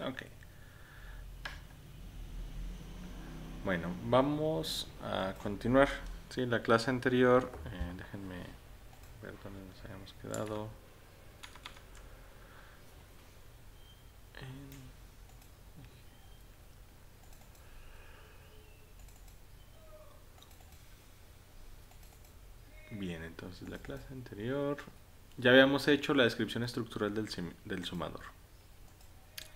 Ok. Bueno, vamos a continuar. Sí, la clase anterior, déjenme ver dónde nos habíamos quedado. Bien, entonces la clase anterior ya habíamos hecho la descripción estructural del sumador.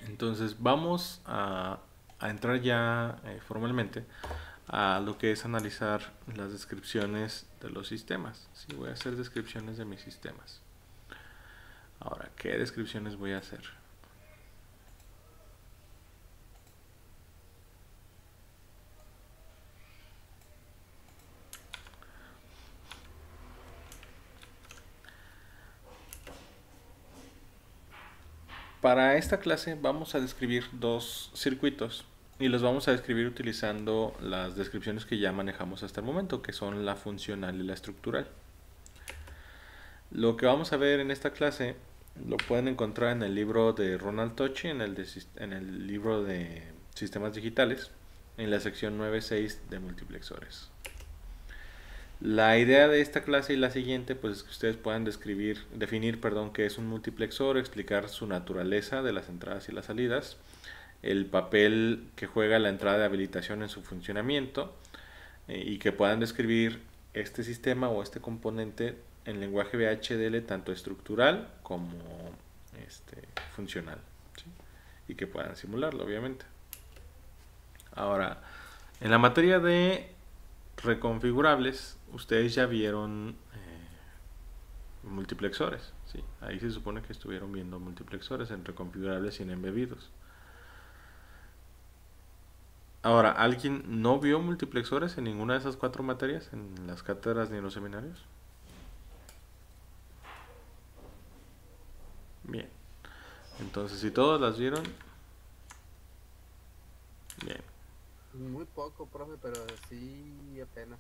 Entonces vamos a entrar ya formalmente a lo que es analizar las descripciones de los sistemas. Sí, voy a hacer descripciones de mis sistemas. Ahora, ¿qué descripciones voy a hacer? Para esta clase vamos a describir dos circuitos y los vamos a describir utilizando las descripciones que ya manejamos hasta el momento, que son la funcional y la estructural. Lo que vamos a ver en esta clase lo pueden encontrar en el libro de Ronald Tochi, en el libro de sistemas digitales, en la sección 9.6 de multiplexores. La idea de esta clase y la siguiente pues es que ustedes puedan definir qué es un multiplexor, explicar su naturaleza de las entradas y las salidas, el papel que juega la entrada de habilitación en su funcionamiento y que puedan describir este sistema o este componente en lenguaje VHDL tanto estructural como funcional, ¿sí? Y que puedan simularlo obviamente. Ahora, en la materia de reconfigurables, ustedes ya vieron multiplexores, ¿sí? Ahí se supone que estuvieron viendo multiplexores en reconfigurables y en embebidos. Ahora, ¿alguien no vio multiplexores en ninguna de esas cuatro materias, en las cátedras ni en los seminarios? Bien. Entonces, si todos las vieron, bien. Muy poco, profe, pero sí apenas.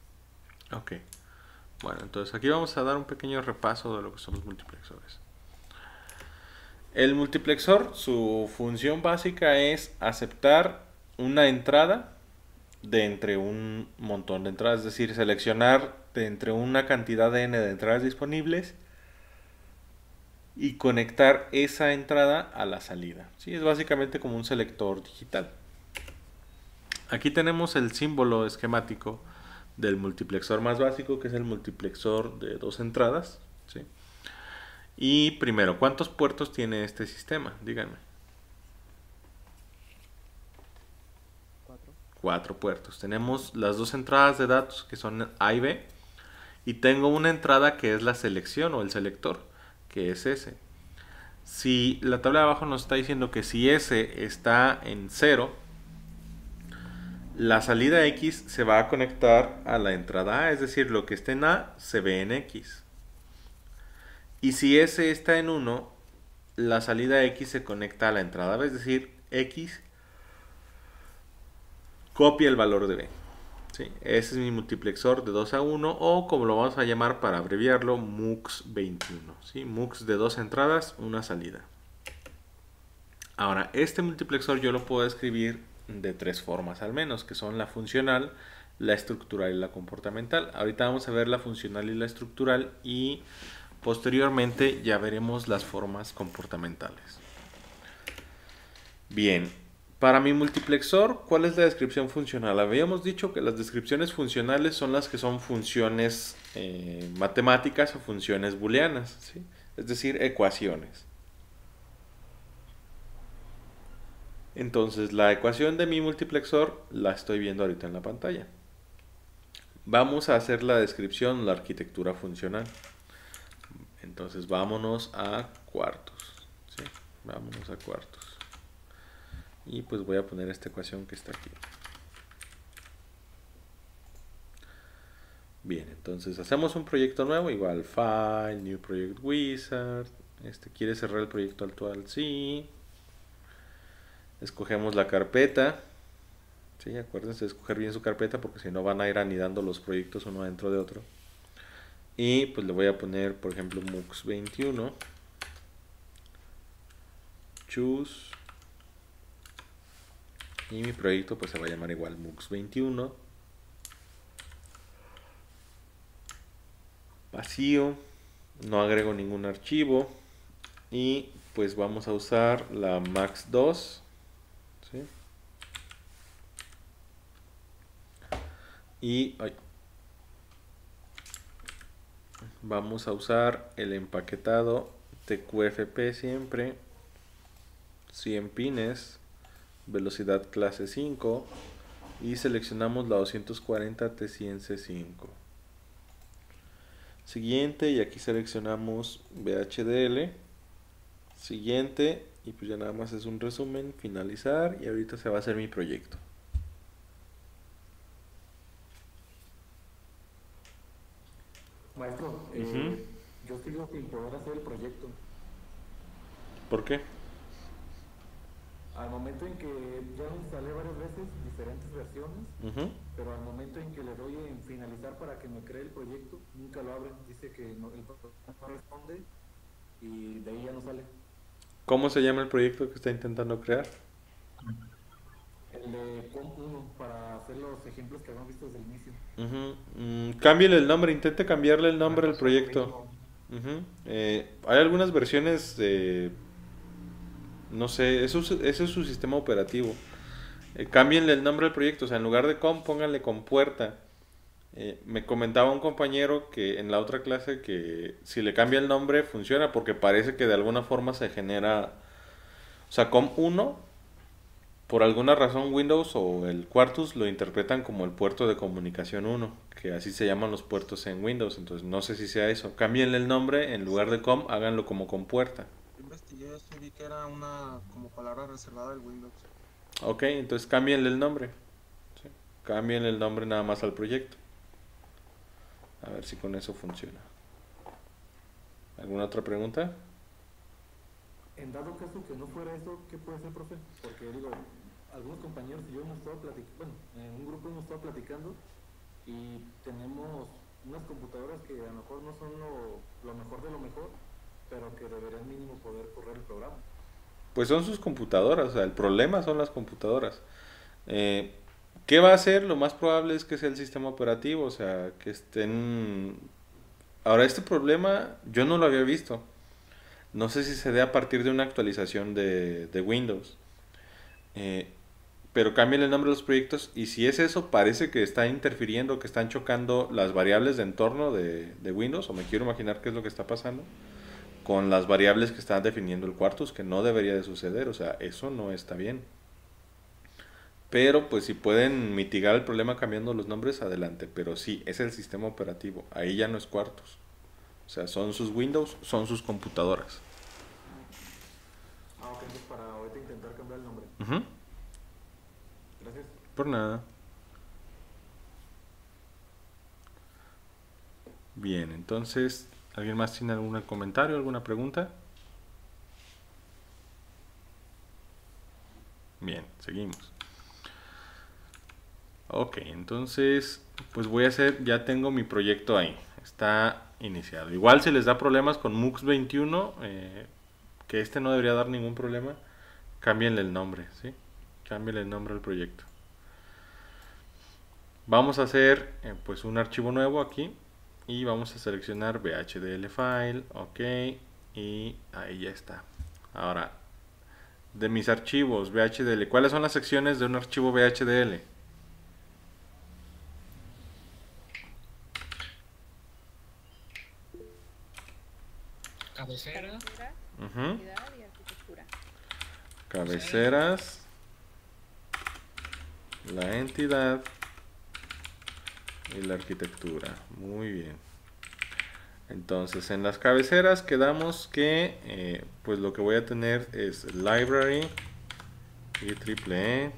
Ok. Bueno, entonces aquí vamos a dar un pequeño repaso de lo que son los multiplexores. El multiplexor, su función básica es aceptar una entrada de entre un montón de entradas, es decir, seleccionar de entre una cantidad de n de entradas disponibles y conectar esa entrada a la salida. Sí, es básicamente como un selector digital. Aquí tenemos el símbolo esquemático del multiplexor más básico, que es el multiplexor de dos entradas. ¿Sí? Y primero, ¿cuántos puertos tiene este sistema? Díganme. Cuatro. Cuatro puertos. Tenemos las dos entradas de datos que son A y B. Y tengo una entrada que es la selección o el selector, que es S. Si la tabla de abajo nos está diciendo que si S está en 0, la salida X se va a conectar a la entrada A, es decir, lo que esté en A se ve en X. Y si S está en 1, la salida X se conecta a la entrada B, es decir, X copia el valor de B. ¿Sí? Ese es mi multiplexor de 2 a 1 o como lo vamos a llamar para abreviarlo, MUX 21. ¿Sí? MUX de dos entradas, una salida. Ahora, este multiplexor yo lo puedo escribir de tres formas al menos, que son la funcional, la estructural y la comportamental. Ahorita vamos a ver la funcional y la estructural y posteriormente ya veremos las formas comportamentales. Bien, para mi multiplexor, ¿cuál es la descripción funcional? Habíamos dicho que las descripciones funcionales son las que son funciones matemáticas o funciones booleanas, ¿sí? Es decir, ecuaciones. Entonces, la ecuación de mi multiplexor la estoy viendo ahorita en la pantalla. Vamos a hacer la descripción, la arquitectura funcional. Entonces, vámonos a cuartos. ¿Sí? Vámonos a cuartos. Y pues voy a poner esta ecuación que está aquí. Bien, entonces hacemos un proyecto nuevo, igual File, New Project Wizard. ¿Quiere cerrar el proyecto actual? Sí. Escogemos la carpeta. Sí, acuérdense de escoger bien su carpeta porque si no van a ir anidando los proyectos uno dentro de otro. Y pues le voy a poner, por ejemplo, MUX 21. Choose. Y mi proyecto pues se va a llamar igual MUX 21. Vacío. No agrego ningún archivo. Y pues vamos a usar la Max 2. ¿Sí? Y vamos a usar el empaquetado TQFP siempre. 100 pines. Velocidad clase 5. Y seleccionamos la 240 T100C5. Siguiente, y aquí seleccionamos VHDL. Siguiente, y pues ya nada más es un resumen, finalizar, y ahorita se va a hacer mi proyecto. Maestro, Ujú. yo sigo sin poder hacer el proyecto. ¿Por qué? Al momento en que ya lo instalé varias veces, diferentes versiones, Ujú. pero al momento en que le doy en finalizar para que me cree el proyecto, nunca lo abre. Dice que no, el proyecto no responde y de ahí ya no sale. ¿Cómo se llama el proyecto que está intentando crear? El de COM1 para hacer los ejemplos que habíamos visto desde el inicio. Cámbiale el nombre, intente cambiarle el Me nombre al pasó lo proyecto. mismo. Ujú. Hay algunas versiones no sé, ese es su sistema operativo. Cámbienle el nombre al proyecto, o sea, en lugar de com, pónganle compuerta. Me comentaba un compañero que en la otra clase que si le cambia el nombre funciona porque parece que de alguna forma se genera, o sea, com1, por alguna razón Windows o el Quartus lo interpretan como el puerto de comunicación 1, que así se llaman los puertos en Windows, entonces no sé si sea eso. Cámbienle el nombre, en lugar de com, háganlo como compuerta. Investigué eso y vi que era una como palabra reservada del Windows. Ok, entonces cámbienle el nombre. ¿Sí? Cámbienle el nombre nada más al proyecto. A ver si con eso funciona. ¿Alguna otra pregunta? En dado caso que no fuera eso, ¿qué puede ser, profe? Porque digo, algunos compañeros y yo hemos estado platicando, bueno, en un grupo hemos estado platicando y tenemos unas computadoras que a lo mejor no son lo mejor de lo mejor, pero que deberían mínimo poder correr el programa. Pues son sus computadoras, o sea, el problema son las computadoras. Eh, ¿Qué va a hacer? Lo más probable es que sea el sistema operativo, o sea, que estén... Ahora, este problema yo no lo había visto. No sé si se dé a partir de una actualización de Windows. Eh, pero cambien el nombre de los proyectos y si es eso, parece que está interfiriendo, que están chocando las variables de entorno de Windows, o me quiero imaginar qué es lo que está pasando, con las variables que está definiendo el Quartus, que no debería de suceder, o sea, eso no está bien. Pero pues si pueden mitigar el problema cambiando los nombres, adelante. Pero sí, es el sistema operativo. Ahí ya no es Quartus. O sea, son sus Windows, son sus computadoras. Ah, ok, entonces para ahorita intentar cambiar el nombre. Ujú. Gracias. Por nada. Bien, entonces, ¿alguien más tiene algún comentario, alguna pregunta? Bien, seguimos. Ok, entonces, pues voy a hacer, ya tengo mi proyecto ahí. Está iniciado. Igual si les da problemas con MUX 21, que este no debería dar ningún problema, cámbienle el nombre, ¿sí? Cámbienle el nombre al proyecto. Vamos a hacer pues un archivo nuevo aquí y vamos a seleccionar VHDL file, ok, y ahí ya está. Ahora, de mis archivos VHDL, ¿cuáles son las secciones de un archivo VHDL? Cabecera, Ujú. identidad y arquitectura. Cabeceras, la entidad y la arquitectura. Muy bien. Entonces, en las cabeceras quedamos que pues lo que voy a tener es library y triple E.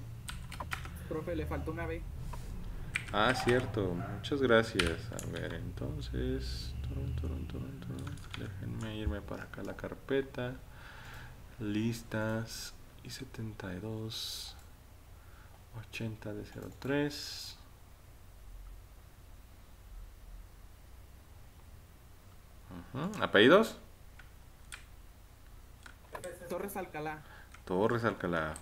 Profe, le faltó una B. Ah, cierto. Muchas gracias. A ver, entonces... Déjenme irme para acá a la carpeta. Listas y 72 80 de 03. ¿Apellidos? Torres Alcalá. Torres Alcalá.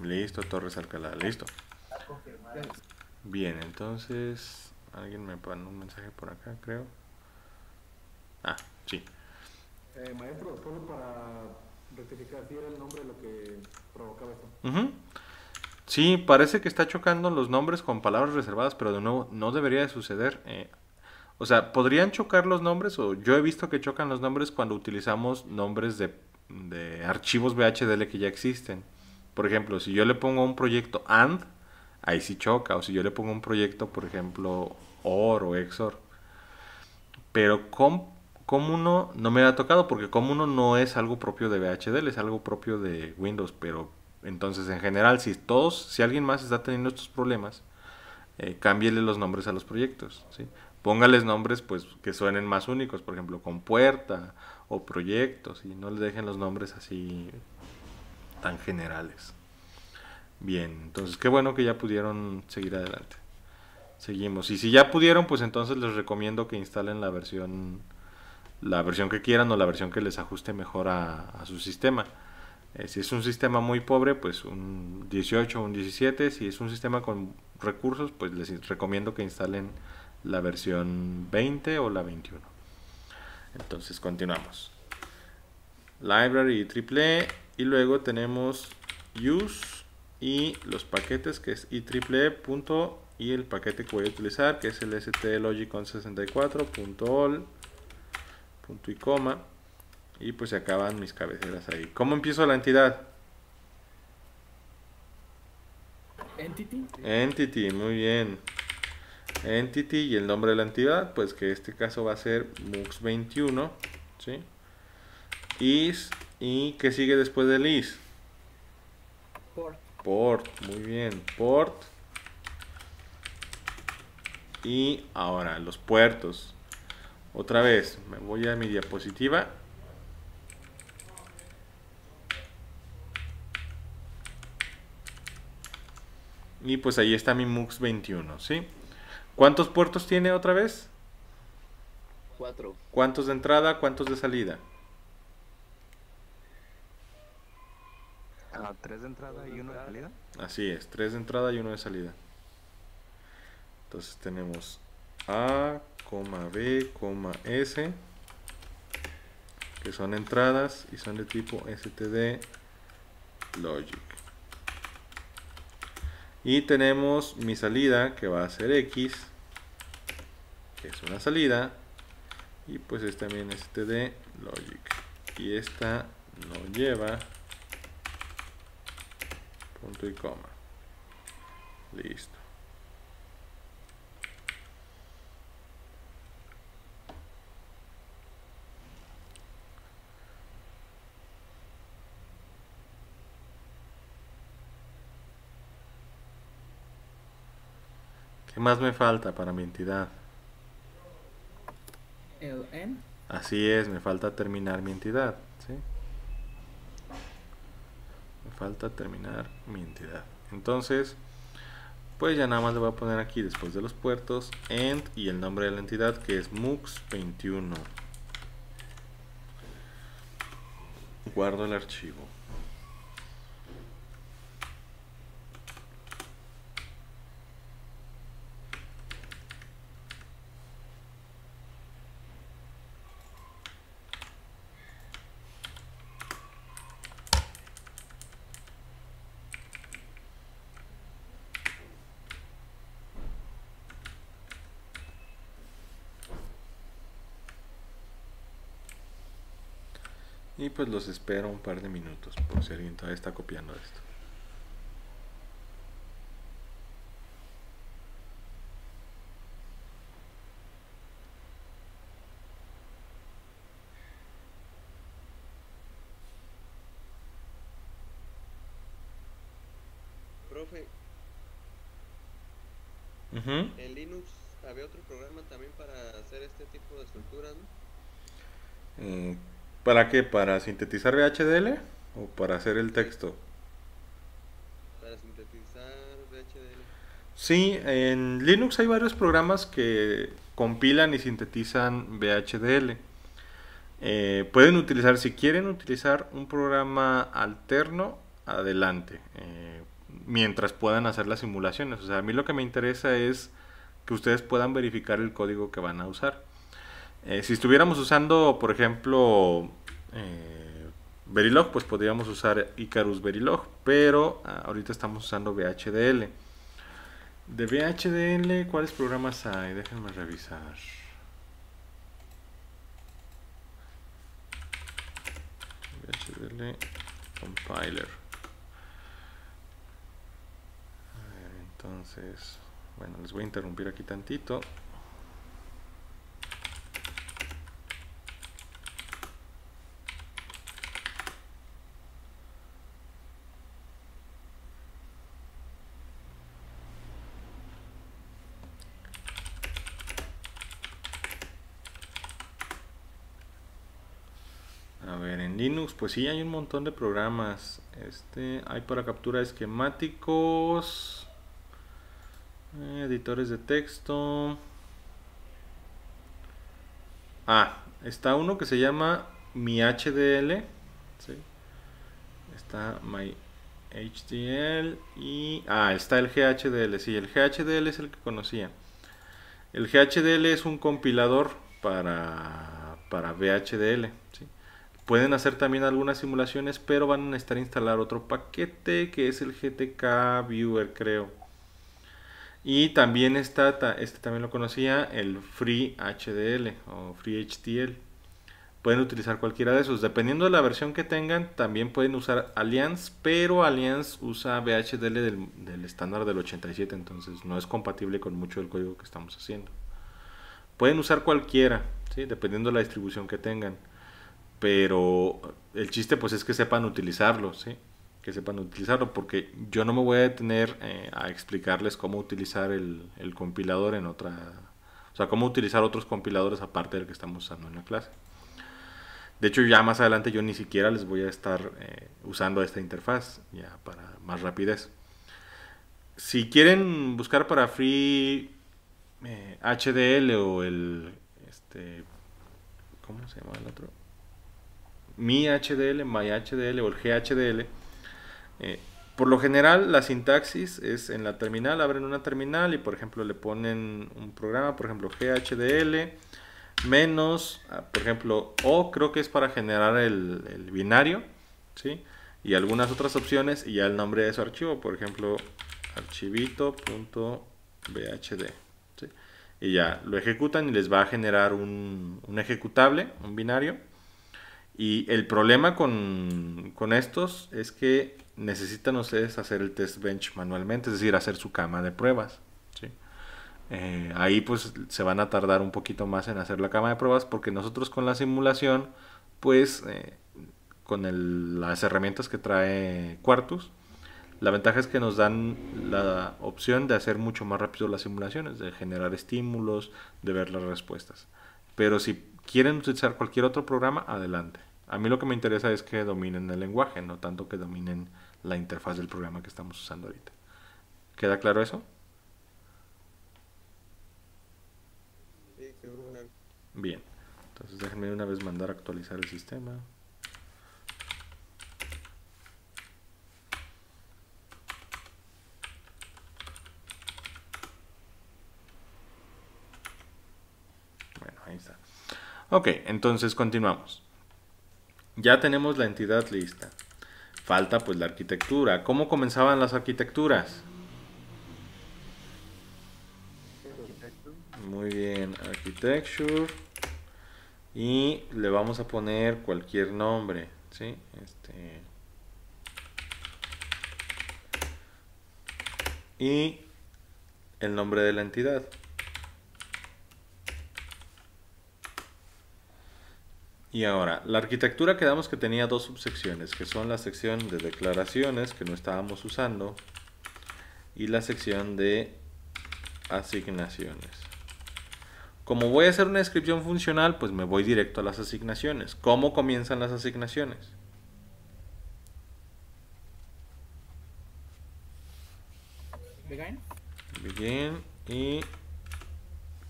Listo, Torres Alcalá, listo. Gracias. Bien, entonces alguien me pone un mensaje por acá, creo. Ah, sí. Maestro, solo para rectificar, si era el nombre lo que provocaba eso. Ujú. Sí, parece que está chocando los nombres con palabras reservadas, pero de nuevo no debería de suceder. O sea, podrían chocar los nombres, o yo he visto que chocan los nombres cuando utilizamos nombres de archivos VHDL que ya existen. Por ejemplo, si yo le pongo un proyecto AND, ahí sí choca. O si yo le pongo un proyecto, por ejemplo, OR o XOR. Pero Com1 no me ha tocado porque Com1 no es algo propio de VHDL, es algo propio de Windows. Pero entonces, en general, si alguien más está teniendo estos problemas, cámbiele los nombres a los proyectos, ¿sí? Póngales nombres pues que suenen más únicos, por ejemplo, compuerta o proyectos, y no le dejen los nombres así tan generales. Bien, entonces qué bueno que ya pudieron seguir adelante. Seguimos. Y si ya pudieron, pues entonces les recomiendo que instalen la versión que quieran o la versión que les ajuste mejor a su sistema. Si es un sistema muy pobre, pues un 18 o un 17. Si es un sistema con recursos, pues les recomiendo que instalen la versión 20 o la 21. Entonces continuamos. Library y triple y luego tenemos use y los paquetes, que es IEEE punto, y el paquete que voy a utilizar, que es el stlogicon64.all punto y coma, y pues se acaban mis cabeceras ahí. ¿Cómo empiezo la entidad? Entity, muy bien. Entity y el nombre de la entidad, pues que en este caso va a ser MUX21, ¿sí? Is, y ¿qué sigue después del is? Port, muy bien, port. Y ahora los puertos. Otra vez, me voy a mi diapositiva. Y pues ahí está mi MUX21, ¿sí? ¿Cuántos puertos tiene otra vez? 4. ¿Cuántos de entrada? ¿Cuántos de salida? 3 de entrada y 1 de salida. Así es, 3 de entrada y 1 de salida. Entonces tenemos A, B, S, que son entradas y son de tipo std logic. Y tenemos mi salida, que va a ser X, que es una salida, y pues es también std logic. Y esta no lleva punto y coma. Listo. ¿Qué más me falta para mi entidad? El N. Así es, me falta terminar mi entidad, ¿sí? Me falta terminar mi entidad. Entonces, pues ya nada más le voy a poner aquí después de los puertos end y el nombre de la entidad, que es MUX21. Guardo el archivo. Y pues los espero un par de minutos por si alguien todavía está copiando esto. Profe, Ujú. en Linux había otro programa también para hacer este tipo de estructuras, ¿no? ¿Para qué? ¿Para sintetizar VHDL o para hacer el texto? Para sintetizar VHDL. Sí, en Linux hay varios programas que compilan y sintetizan VHDL. Pueden utilizar, si quieren utilizar un programa alterno adelante, mientras puedan hacer las simulaciones. O sea, a mí lo que me interesa es que ustedes puedan verificar el código que van a usar. Si estuviéramos usando, por ejemplo, Verilog, pues podríamos usar Icarus Verilog, pero ahorita estamos usando VHDL. De VHDL, ¿cuáles programas hay? Déjenme revisar. VHDL Compiler. A ver, entonces, bueno, les voy a interrumpir aquí tantito. A ver, en Linux, pues sí, hay un montón de programas. Hay para captura de esquemáticos, editores de texto. Está uno que se llama MyHDL, ¿sí? Está MyHDL y está el GHDL. Sí, el GHDL es el que conocía. El GHDL es un compilador para VHDL, ¿sí? Pueden hacer también algunas simulaciones, pero van a necesitar instalar otro paquete que es el GTK Viewer, creo. Y también está, también lo conocía, el FreeHDL o FreeHDL. Pueden utilizar cualquiera de esos. Dependiendo de la versión que tengan, también pueden usar Alliance, pero Alliance usa VHDL del estándar del 87, entonces no es compatible con mucho del código que estamos haciendo. Pueden usar cualquiera, ¿sí? Dependiendo de la distribución que tengan. Pero el chiste pues es que sepan utilizarlo, ¿sí? Que sepan utilizarlo, porque yo no me voy a detener a explicarles cómo utilizar el compilador en otra... O sea, cómo utilizar otros compiladores aparte del que estamos usando en la clase. De hecho, ya más adelante yo ni siquiera les voy a estar usando esta interfaz, ya para más rapidez. Si quieren buscar para Free HDL o el... ¿cómo se llama el otro? MyHDL o el GHDL, por lo general la sintaxis es en la terminal, abren una terminal y por ejemplo le ponen un programa, por ejemplo GHDL menos, por ejemplo, o creo que es para generar el binario, ¿sí? Y algunas otras opciones y ya el nombre de su archivo, por ejemplo archivito.bhd, ¿sí? Y ya lo ejecutan y les va a generar un ejecutable, un binario. Y el problema con estos es que necesitan ustedes hacer el test bench manualmente, es decir, hacer su cama de pruebas, ¿sí? Ahí pues se van a tardar un poquito más en hacer la cama de pruebas, porque nosotros con la simulación, pues con las herramientas que trae Quartus, la ventaja es que nos dan la opción de hacer mucho más rápido las simulaciones, de generar estímulos, de ver las respuestas. Pero si quieren utilizar cualquier otro programa, adelante. A mí lo que me interesa es que dominen el lenguaje, no tanto que dominen la interfaz del programa que estamos usando ahorita. ¿Queda claro eso? Sí, seguro. Bien. Entonces déjenme de una vez mandar a actualizar el sistema. Bueno, ahí está. Ok, entonces continuamos. Ya tenemos la entidad lista. Falta pues la arquitectura. ¿Cómo comenzaban las arquitecturas? Muy bien, architecture. Y le vamos a poner cualquier nombre, ¿sí? Y el nombre de la entidad. Y ahora, la arquitectura quedamos que tenía dos subsecciones, que son la sección de declaraciones, que no estábamos usando, y la sección de asignaciones. Como voy a hacer una descripción funcional, pues me voy directo a las asignaciones. ¿Cómo comienzan las asignaciones? Begin. Y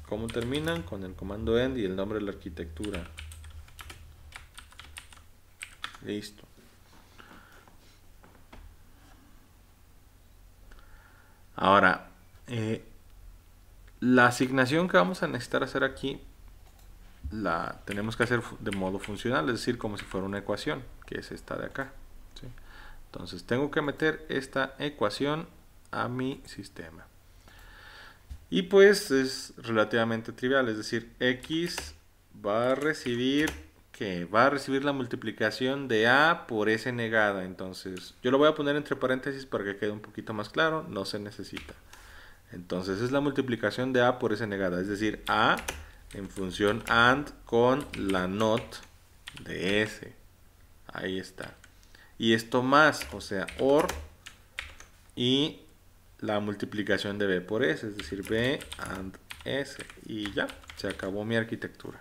¿cómo terminan? Con el comando end y el nombre de la arquitectura. Listo. Ahora, la asignación que vamos a necesitar hacer aquí la tenemos que hacer de modo funcional, es decir, como si fuera una ecuación, que es esta de acá, ¿sí? Entonces tengo que meter esta ecuación a mi sistema. Y pues es relativamente trivial, es decir, x va a recibir la multiplicación de a por s negada. Entonces yo lo voy a poner entre paréntesis para que quede un poquito más claro, no se necesita. Entonces es la multiplicación de a por s negada, es decir, a en función AND con la NOT de S. Ahí está. Y esto más, o sea, OR y la multiplicación de B por S, es decir, B AND S. Y ya, se acabó mi arquitectura.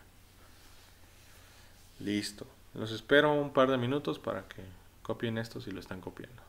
Listo. Los espero un par de minutos para que copien esto si lo están copiando.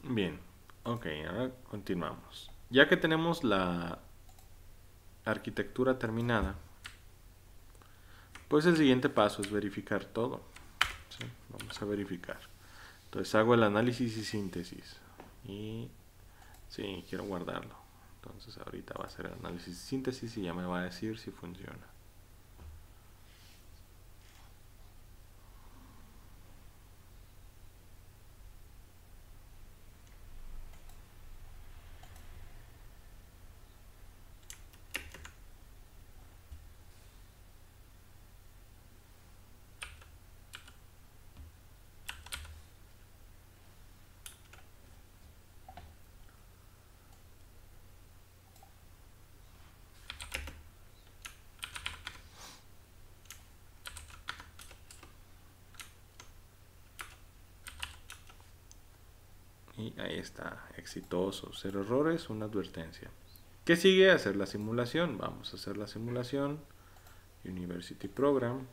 Bien, ok, ahora continuamos. Ya que tenemos la arquitectura terminada, pues el siguiente paso es verificar todo. ¿Sí? Vamos a verificar. Entonces hago el análisis y síntesis. Y sí, quiero guardarlo. Entonces ahorita va a ser el análisis y síntesis y ya me va a decir si funciona. Y ahí está, exitoso, 0 errores, una advertencia. ¿Qué sigue? Hacer la simulación. Vamos a hacer la simulación. University Program.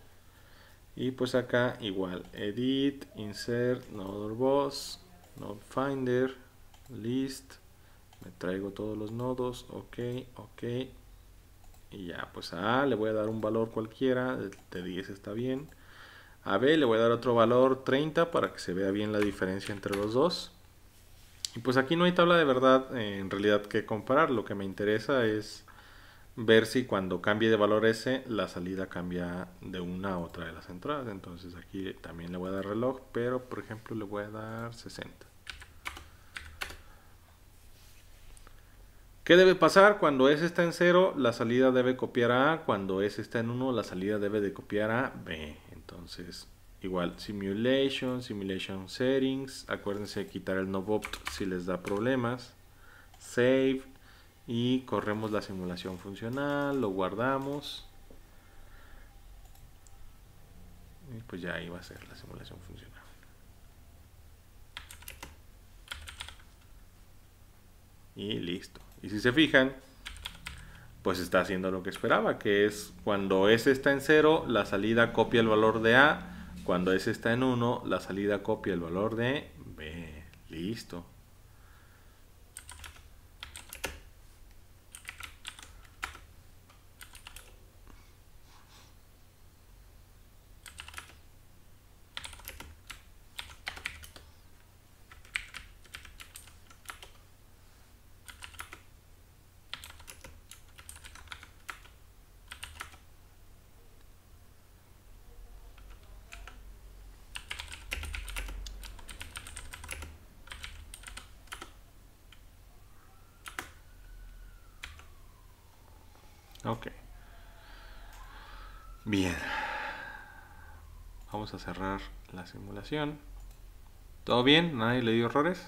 Y pues acá igual, Edit, Insert, Node Boss, Node Finder, List. Me traigo todos los nodos, ok, ok. Y ya, pues a A le voy a dar un valor cualquiera, de 10 está bien. A B le voy a dar otro valor 30 para que se vea bien la diferencia entre los dos. Y pues aquí no hay tabla de verdad en realidad que comparar. Lo que me interesa es ver si cuando cambie de valor S, la salida cambia de una a otra de las entradas. Entonces aquí también le voy a dar reloj, pero por ejemplo le voy a dar 60. ¿Qué debe pasar? Cuando S está en 0, la salida debe copiar a A. Cuando S está en 1, la salida debe de copiar a B. Entonces, igual, simulation settings. Acuérdense de quitar el novopt si les da problemas. Save. Y corremos la simulación funcional. Lo guardamos. Y pues ya ahí va a ser la simulación funcional. Y listo. Y si se fijan, pues está haciendo lo que esperaba, que es cuando S está en 0, la salida copia el valor de A. Cuando S está en 1, la salida copia el valor de B. Listo. Ok. Bien. Vamos a cerrar la simulación. ¿Todo bien? ¿Nadie le dio errores?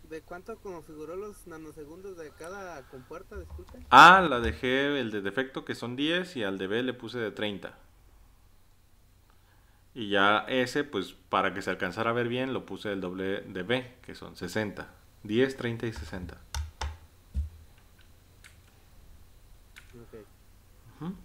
¿De cuánto configuró los nanosegundos de cada compuerta? Disculpe. A la dejé el de defecto, que son 10, y al de B le puse de 30. Y ya S, pues para que se alcanzara a ver bien, lo puse el doble de B, que son 60. 10, 30 y 60. Ok. Ujú.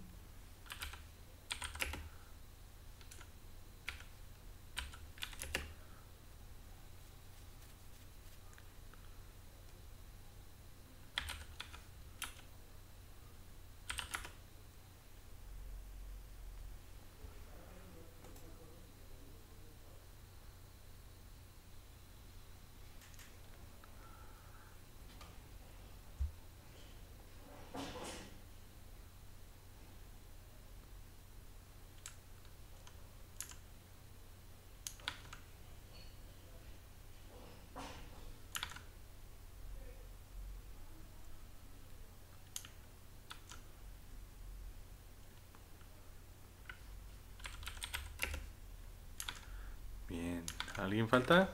Bien. ¿Alguien falta?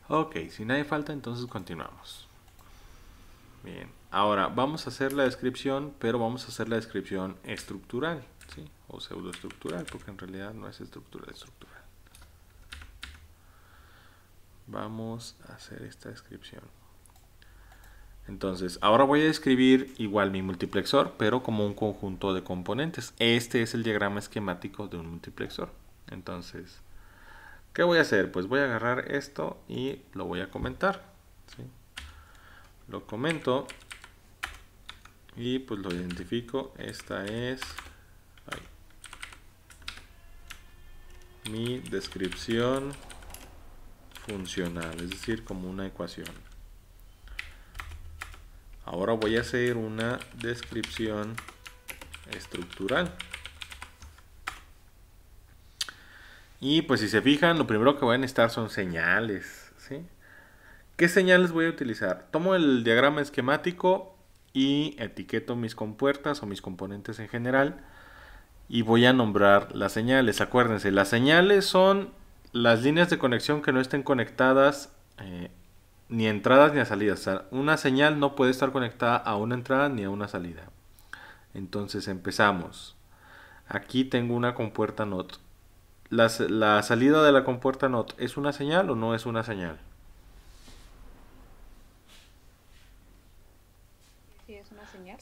Ok, si nadie falta, entonces continuamos. Bien, ahora vamos a hacer la descripción, pero vamos a hacer la descripción estructural, ¿sí? O pseudoestructural, porque en realidad no es estructural. Vamos a hacer esta descripción. Entonces, ahora voy a describir igual mi multiplexor, pero como un conjunto de componentes. Este es el diagrama esquemático de un multiplexor. Entonces, ¿qué voy a hacer? Pues voy a agarrar esto y lo voy a comentar, ¿sí? Lo comento y pues lo identifico. Esta es mi descripción funcional, es decir, como una ecuación. Ahora voy a hacer una descripción estructural. Y pues si se fijan, lo primero que voy a necesitar son señales, ¿sí? ¿Qué señales voy a utilizar? Tomo el diagrama esquemático y etiqueto mis compuertas o mis componentes en general y voy a nombrar las señales. Acuérdense, las señales son las líneas de conexión que no estén conectadas ni a entradas ni a salidas. O sea, una señal no puede estar conectada a una entrada ni a una salida. Entonces empezamos. Aquí tengo una compuerta NOT. ¿La salida de la compuerta NOT es una señal o no es una señal?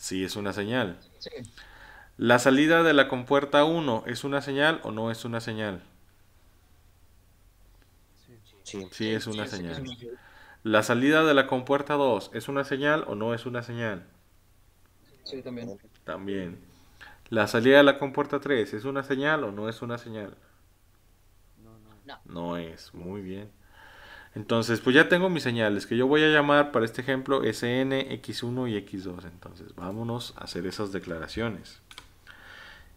Sí es una señal. Sí. ¿La salida de la compuerta 1 es una señal o no es una señal? Sí. Sí es una Sí, señal. sí. ¿La salida de la compuerta 2 es una señal o no es una señal? Sí, también. También. ¿La salida de la compuerta 3 es una señal o no es una señal? No. No es. Muy bien. Entonces, pues ya tengo mis señales que yo voy a llamar para este ejemplo SN, X1 y X2. Entonces, vámonos a hacer esas declaraciones.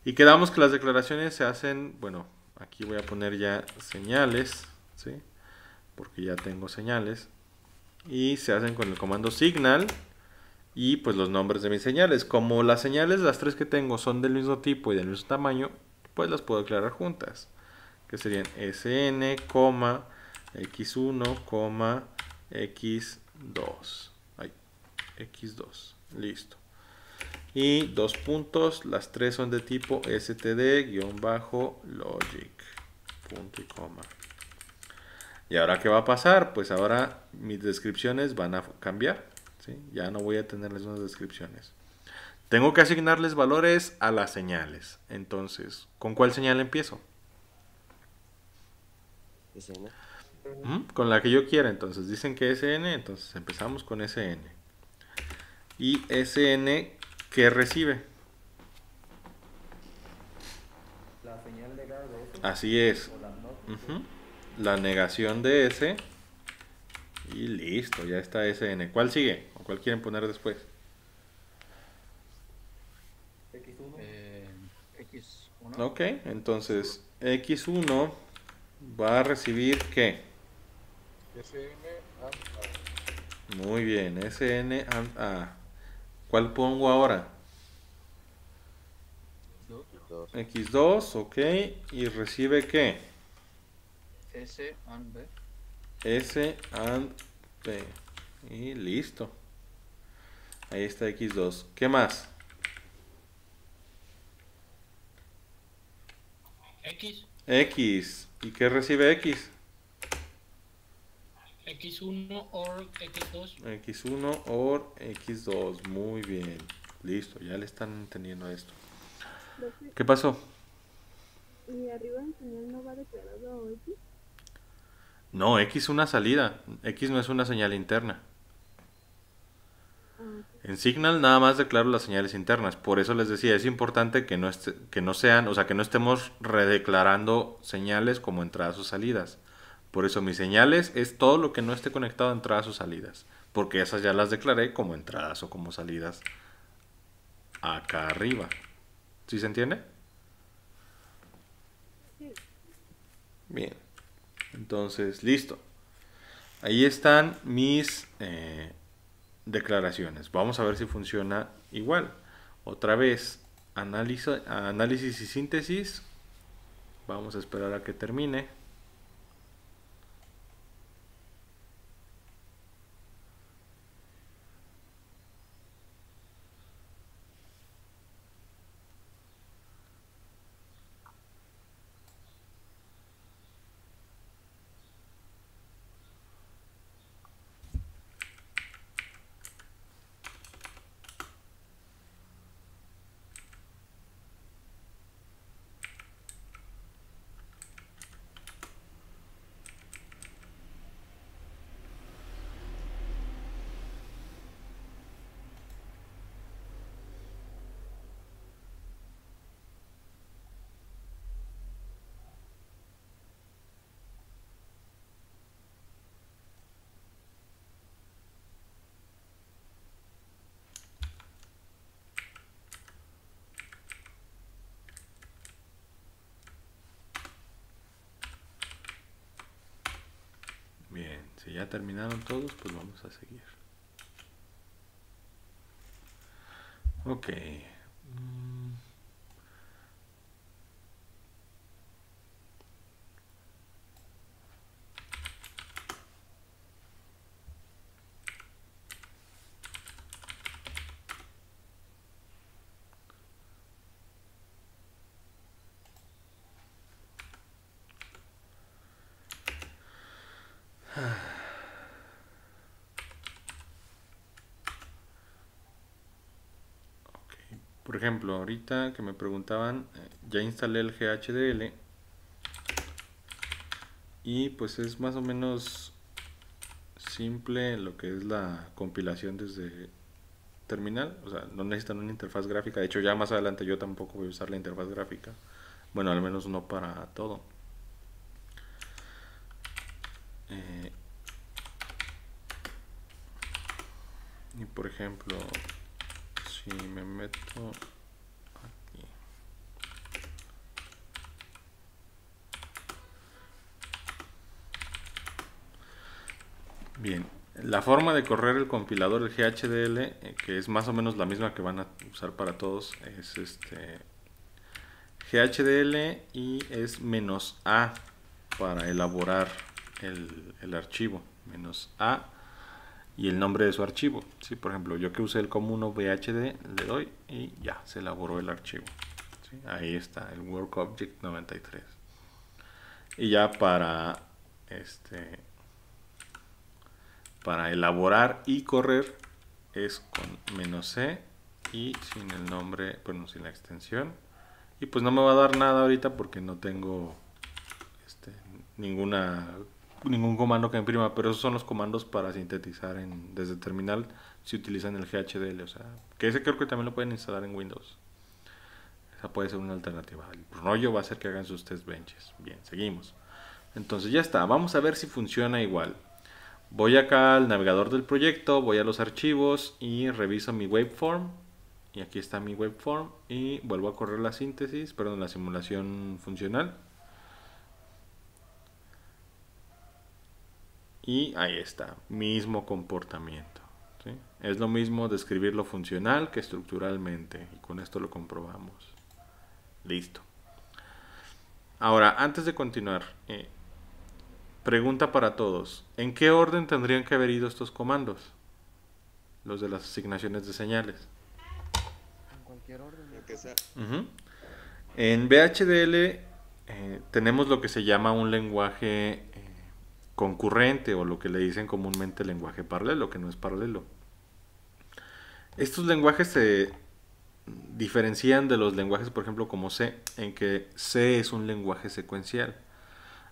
Y quedamos que las declaraciones se hacen, bueno, aquí voy a poner ya señales, ¿sí? Porque ya tengo señales. Y se hacen con el comando signal y pues los nombres de mis señales. Como las señales, las tres que tengo, son del mismo tipo y del mismo tamaño, pues las puedo declarar juntas. Que serían SN, X1, X2. Ay, X2. Listo. Y dos puntos, las tres son de tipo std-logic. Punto y coma. ¿Y ahora qué va a pasar? Pues ahora mis descripciones van a cambiar. ¿Sí? Ya no voy a tener las mismas descripciones. Tengo que asignarles valores a las señales. Entonces, ¿con cuál señal empiezo? SN. Con la que yo quiera. Entonces dicen que SN, entonces empezamos con SN. ¿Y SN qué recibe? La señal negada de eso, Así es. o la nota. Ujú. La negación de S. Y listo, ya está SN. ¿Cuál sigue? ¿O cuál quieren poner después? X1. X1. Ok, entonces X1 va a recibir ¿qué? SN and Muy bien, SN and A. ¿Cuál pongo ahora? 2. X2, ok. ¿Y recibe qué? S and B. S and B. Y listo. Ahí está X2. ¿Qué más? X, X. ¿Y qué recibe X? X1 or X2. X1 or X2. Muy bien. Listo, ya le están entendiendo esto. Profe, ¿Qué pasó? ¿y arriba en señal no va declarado X? No, X es una salida. X no es una señal interna. Ah, ok. En Signal nada más declaro las señales internas. Por eso les decía, es importante que que no sean, o sea, que no estemos redeclarando señales como entradas o salidas. Por eso mis señales es todo lo que no esté conectado a entradas o salidas. Porque esas ya las declaré como entradas o como salidas acá arriba. ¿Sí se entiende? Sí. Bien. Entonces, listo. Ahí están mis declaraciones. Vamos a ver si funciona igual. Otra vez, análisis y síntesis. Vamos a esperar a que termine. Bien, si ya terminaron todos, pues vamos a seguir. Ok. por ejemplo, ahorita que me preguntaban, ya instalé el GHDL y pues es más o menos simple lo que es la compilación desde terminal, o sea, no necesitan una interfaz gráfica. De hecho, ya más adelante yo tampoco voy a usar la interfaz gráfica, bueno, al menos no para todo. Y por ejemplo, si me meto aquí, bien, la forma de correr el compilador del GHDL, que es más o menos la misma que van a usar para todos, es GHDL y es "-a" para elaborar el archivo, "-a" y el nombre de su archivo. ¿Sí? Por ejemplo, yo que usé el com1 VHD, le doy y ya se elaboró el archivo. ¿Sí? Ahí está el workObject 93. Y ya para elaborar y correr es con "-c" y sin el nombre, bueno, sin la extensión. Y pues no me va a dar nada ahorita porque no tengo ningún comando que imprima, pero esos son los comandos para sintetizar desde terminal si utilizan el GHDL, o sea, que ese creo que también lo pueden instalar en Windows. Esa puede ser una alternativa. El rollo va a ser que hagan sus test benches. Bien, seguimos. Entonces ya está, vamos a ver si funciona igual. Voy acá al navegador del proyecto, voy a los archivos y reviso mi waveform. Y aquí está mi waveform y vuelvo a correr la simulación funcional. Y ahí está, mismo comportamiento. ¿Sí? Es lo mismo describirlo funcional que estructuralmente. Y con esto lo comprobamos. Listo. Ahora, antes de continuar, pregunta para todos. ¿En qué orden tendrían que haber ido estos comandos? Los de las asignaciones de señales. En cualquier orden. Lo que sea. En VHDL tenemos lo que se llama un lenguaje concurrente, o lo que le dicen comúnmente lenguaje paralelo, que no es paralelo. Estos lenguajes se diferencian de los lenguajes, por ejemplo, como C, en que C es un lenguaje secuencial.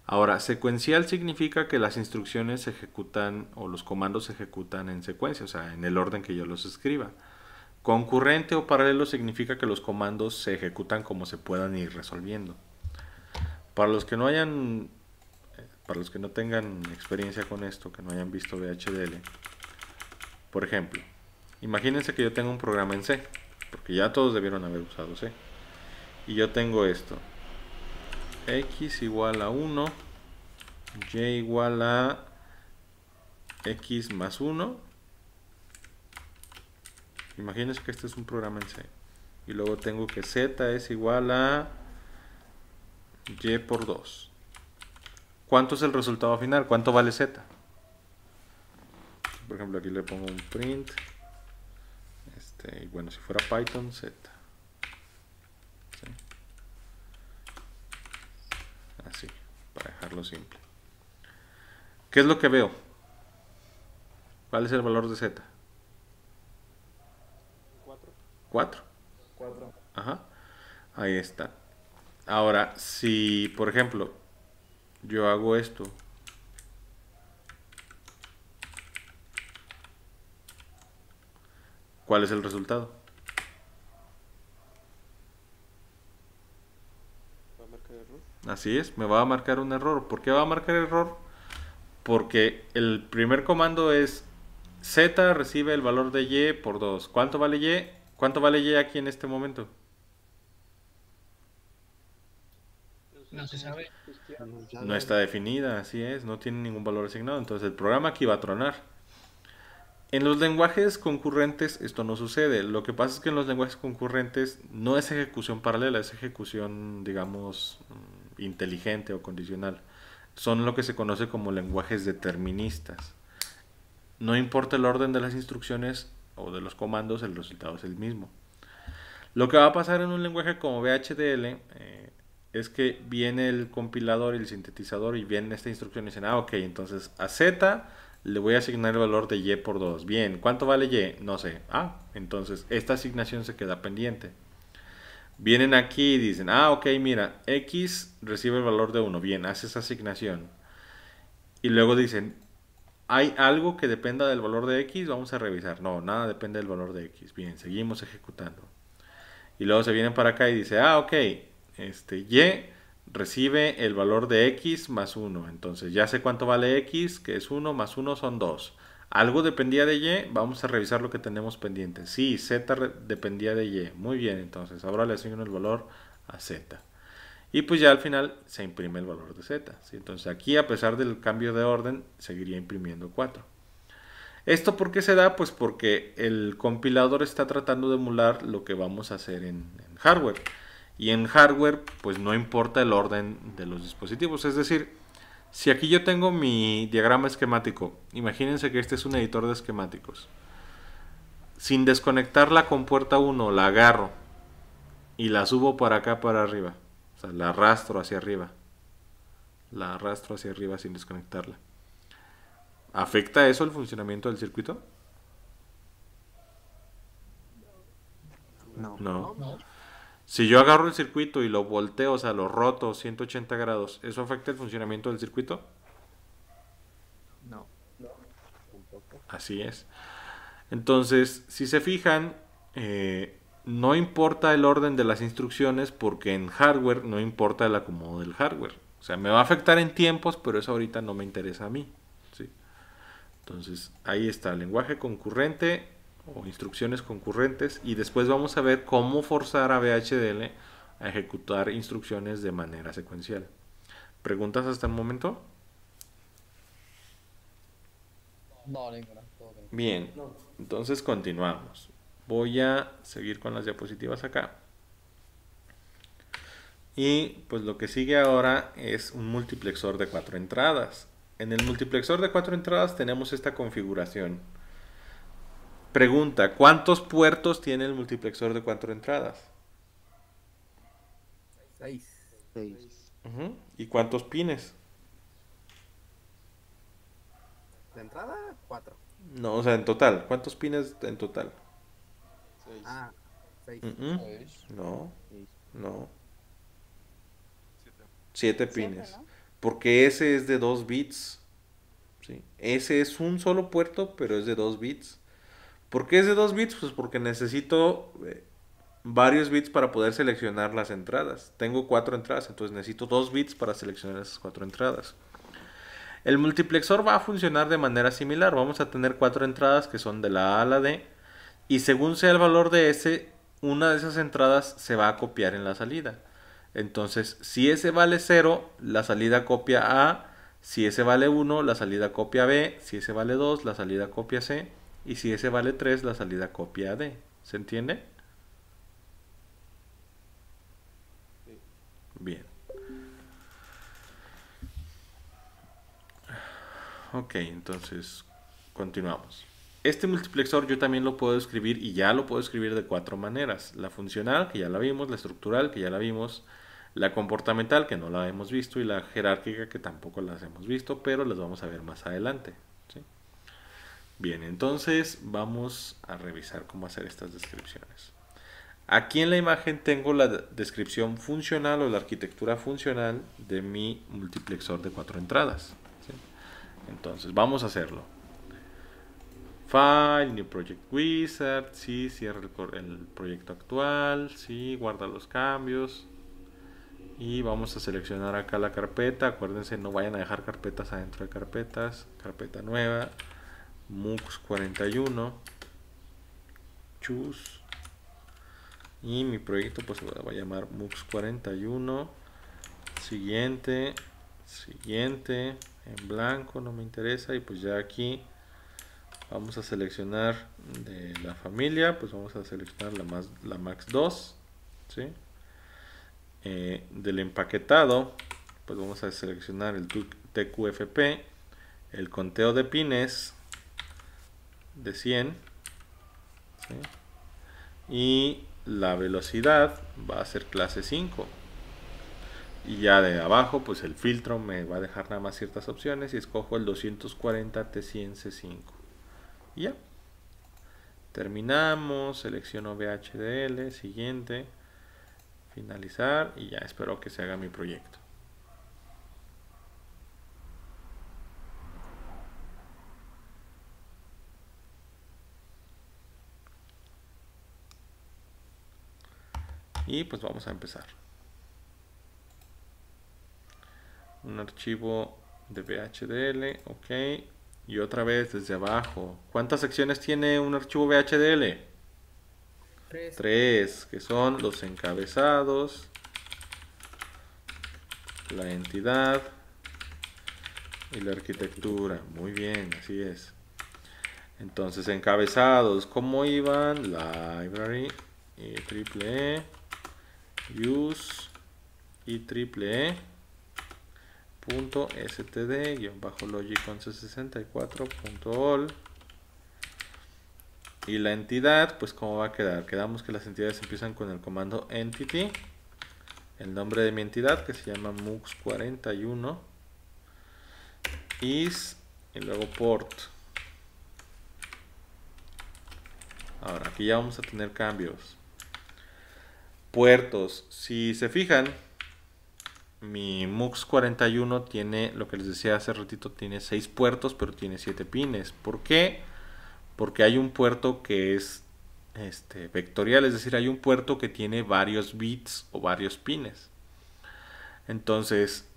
Ahora, secuencial significa que las instrucciones se ejecutan, o los comandos se ejecutan en secuencia, o sea, en el orden que yo los escriba. Concurrente o paralelo significa que los comandos se ejecutan como se puedan ir resolviendo. Para los que no tengan experiencia con esto, que no hayan visto VHDL, por ejemplo, imagínense que yo tengo un programa en C, porque ya todos debieron haber usado C, y yo tengo esto: x igual a 1, y igual a x más 1. Imagínense que este es un programa en C, y luego tengo que z es igual a y por 2. ¿Cuánto es el resultado final? ¿Cuánto vale z? Por ejemplo, aquí le pongo un print. Y bueno, si fuera Python, z. ¿Sí? Así, para dejarlo simple. ¿Qué es lo que veo? ¿Cuál es el valor de z? 4. Ajá. Ahí está. Ahora, si por ejemplo yo hago esto, ¿cuál es el resultado? ¿Va a marcar error? Así es, me va a marcar un error. ¿Por qué va a marcar error? Porque el primer comando es z recibe el valor de y por 2. ¿Cuánto vale y? ¿Cuánto vale y aquí en este momento? No se sabe. No está definida, así es, no tiene ningún valor asignado. Entonces el programa aquí va a tronar. En los lenguajes concurrentes esto no sucede. Lo que pasa es que en los lenguajes concurrentes no es ejecución paralela, es ejecución, digamos, inteligente o condicional. Son lo que se conoce como lenguajes deterministas. No importa el orden de las instrucciones o de los comandos, el resultado es el mismo. Lo que va a pasar en un lenguaje como VHDL es que viene el compilador y el sintetizador y viene esta instrucción y dicen, ok, entonces a z le voy a asignar el valor de y por 2. Bien, ¿cuánto vale y? No sé. Entonces esta asignación se queda pendiente. Vienen aquí y dicen, ah, ok, mira, X recibe el valor de 1. Bien, haces asignación. Y luego dicen, ¿hay algo que dependa del valor de X? Vamos a revisar. No, nada depende del valor de X. Bien, seguimos ejecutando. Y luego se vienen para acá y dice, ah, ok, Y recibe el valor de X más 1. Entonces ya sé cuánto vale X, que es 1 más 1 son 2. ¿Algo dependía de Y? Vamos a revisar lo que tenemos pendiente. Sí, Z dependía de Y. Muy bien, entonces ahora le asigno el valor a Z. Y pues ya al final se imprime el valor de Z. ¿Sí? Entonces aquí, a pesar del cambio de orden, seguiría imprimiendo 4. ¿Esto por qué se da? Pues porque el compilador está tratando de emular lo que vamos a hacer en hardware. Y en hardware, pues no importa el orden de los dispositivos. Es decir, si aquí yo tengo mi diagrama esquemático, imagínense que este es un editor de esquemáticos. Sin desconectar la compuerta 1, la agarro y la subo para acá, para arriba. O sea, la arrastro hacia arriba. La arrastro hacia arriba sin desconectarla. ¿Afecta eso el funcionamiento del circuito? No. No. No. Si yo agarro el circuito y lo volteo, o sea, lo roto 180 grados, ¿eso afecta el funcionamiento del circuito? No. Así es. Entonces, si se fijan, no importa el orden de las instrucciones porque en hardware no importa el acomodo del hardware. O sea, me va a afectar en tiempos, pero eso ahorita no me interesa a mí. ¿Sí? Entonces, ahí está, lenguaje concurrente o instrucciones concurrentes, y después vamos a ver cómo forzar a VHDL a ejecutar instrucciones de manera secuencial. ¿Preguntas hasta el momento? No, ninguna. Todo bien. Bien, entonces continuamos. Voy a seguir con las diapositivas acá. Y pues lo que sigue ahora es un multiplexor de 4 entradas. En el multiplexor de 4 entradas tenemos esta configuración. Pregunta, ¿cuántos puertos tiene el multiplexor de 4 entradas? 6. 6. ¿Y cuántos pines? De entrada, 4. No, o sea, en total. ¿Cuántos pines en total? 6. Ah, 6. No, no. 7. 7 pines. Porque ese es de 2 bits. ¿Sí? Ese es un solo puerto, pero es de 2 bits. ¿Por qué es de 2 bits? Pues porque necesito varios bits para poder seleccionar las entradas. Tengo 4 entradas, entonces necesito 2 bits para seleccionar esas 4 entradas. El multiplexor va a funcionar de manera similar. Vamos a tener 4 entradas que son de la A a la D. Y según sea el valor de S, una de esas entradas se va a copiar en la salida. Entonces, si S vale 0, la salida copia A. Si S vale 1, la salida copia B. Si S vale 2, la salida copia C. Y si S vale 3, la salida copia D. ¿Se entiende? Bien. Ok, entonces continuamos. Este multiplexor yo también lo puedo escribir, y ya lo puedo escribir de 4 maneras. La funcional, que ya la vimos, la estructural, que ya la vimos, la comportamental, que no la hemos visto, y la jerárquica, que tampoco las hemos visto, pero las vamos a ver más adelante. ¿Sí? Bien, entonces vamos a revisar cómo hacer estas descripciones. Aquí en la imagen tengo la descripción funcional o la arquitectura funcional de mi multiplexor de 4 entradas. ¿Sí? Entonces vamos a hacerlo. File, New Project Wizard, sí, cierra el proyecto actual, sí, guarda los cambios. Y vamos a seleccionar acá la carpeta. Acuérdense, no vayan a dejar carpetas adentro de carpetas. Carpeta nueva, MUX 41, choose. Y mi proyecto pues se va a llamar MUX 41. Siguiente, siguiente, en blanco, no me interesa. Y pues ya aquí vamos a seleccionar de la familia, pues vamos a seleccionar la MAX 2, ¿sí? Del empaquetado, pues vamos a seleccionar el TQFP, el conteo de pines de 100, ¿sí? Y la velocidad va a ser clase 5. Y ya de abajo, pues el filtro me va a dejar nada más ciertas opciones y escojo el 240 T100C5. Y ya. Terminamos, selecciono VHDL, siguiente. Finalizar y ya espero que se haga mi proyecto. Y pues vamos a empezar. Un archivo de VHDL, ok. Y otra vez desde abajo. ¿Cuántas secciones tiene un archivo VHDL? 3. 3, que son los encabezados, la entidad y la arquitectura. Muy bien, así es. Entonces, encabezados, ¿cómo iban? Library, IEEE, use, IEEE, punto std, logic 1164.all. Y la entidad, pues ¿cómo va a quedar? Quedamos que las entidades empiezan con el comando entity, el nombre de mi entidad que se llama mux41, is y luego port. Ahora aquí ya vamos a tener cambios. Puertos, si se fijan, mi mux41 tiene, lo que les decía hace ratito, tiene 6 puertos, pero tiene 7 pines. ¿Por qué? Porque hay un puerto que es vectorial, es decir, hay un puerto que tiene varios bits o varios pines. Entonces,